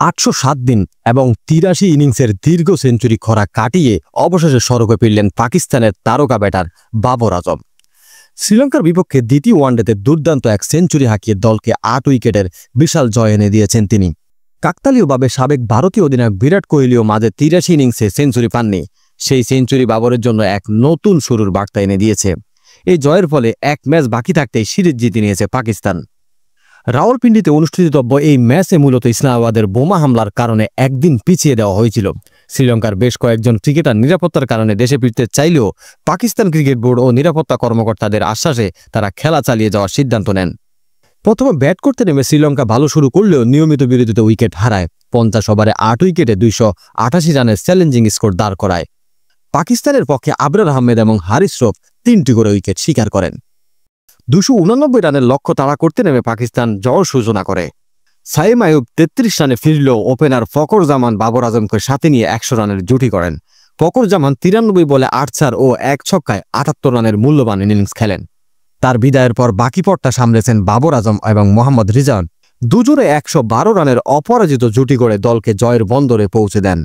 807 দিন এবং 83 ইনিংসের দীর্ঘ সেঞ্চুরি খরা কাটিয়ে অবশেষে সড়কে ফিরলেন পাকিস্তানের তারকা ব্যাটার বাবর আজম। শ্রীলঙ্কার বিপক্ষে দ্বিতীয় ওয়ানডেতে দুর্দান্ত এক সেঞ্চুরি হাঁকিয়ে দলকে 8 উইকেটের বিশাল জয় এনে দিয়েছেন তিনি। কাকতালীয়ভাবে সাবেক ভারতীয় অধিনায়ক বিরাট কোহলিও মাঝে 83 ইনিংসে সেঞ্চুরি পাননি। সেই সেঞ্চুরি বাবরের জন্য এক নতুন শুরুর বার্তা এনে দিয়েছে। এই জয়ের ফলে এক ম্যাচ বাকি থাকতেই সিরিজ জিতে নিয়েছে পাকিস্তান। রাওয়ালপিন্ডিতে অনুষ্ঠিতব্য এই ম্যাচে মূলত ইসলামাবাদের বোমা হামলার কারণে একদিন পিছিয়ে দেওয়া হয়েছিল। শ্রীলঙ্কার বেশ কয়েকজন ক্রিকেটার নিরাপত্তার কারণে দেশে ফিরতে চাইলেও পাকিস্তান ক্রিকেট বোর্ড ও নিরাপত্তা কর্মকর্তাদের আশ্বাসে তারা খেলা চালিয়ে যাওয়ার সিদ্ধান্ত নেন। প্রথমে ব্যাট করতে নেমে শ্রীলঙ্কা ভালো শুরু করলেও নিয়মিত বিরতিতে উইকেট হারায়। 50 ওভারে 8 উইকেটে 288 রানের চ্যালেঞ্জিং স্কোর দাঁড় করায়। পাকিস্তানের পক্ষে আবরার আহমেদ এবং হারিস রফ 3টি করে উইকেট শিকার করেন। 289 রানের লক্ষ্য তাড়া করতে নেমে পাকিস্তান জয়ের সূচনা করে। সাইম আইয়ুব 33 রানে ফিরলেও ওপেনার ফকর জামান বাবর আজমকে সাথে নিয়ে 100 রানের জুটি করেন। ফকর জামান 93 বলে 8 চার ও 1 ছক্কায় 78 রানের মূল্যবান ইনিংস খেলেন। তার বিদায়ের পর বাকি পটটা সামলেছেন বাবর আজম এবং মোহাম্মদ রিজান। দুজনে 112 রানের অপরাজিত জুটি করে দলকে জয়ের বন্দরে পৌঁছে দেন।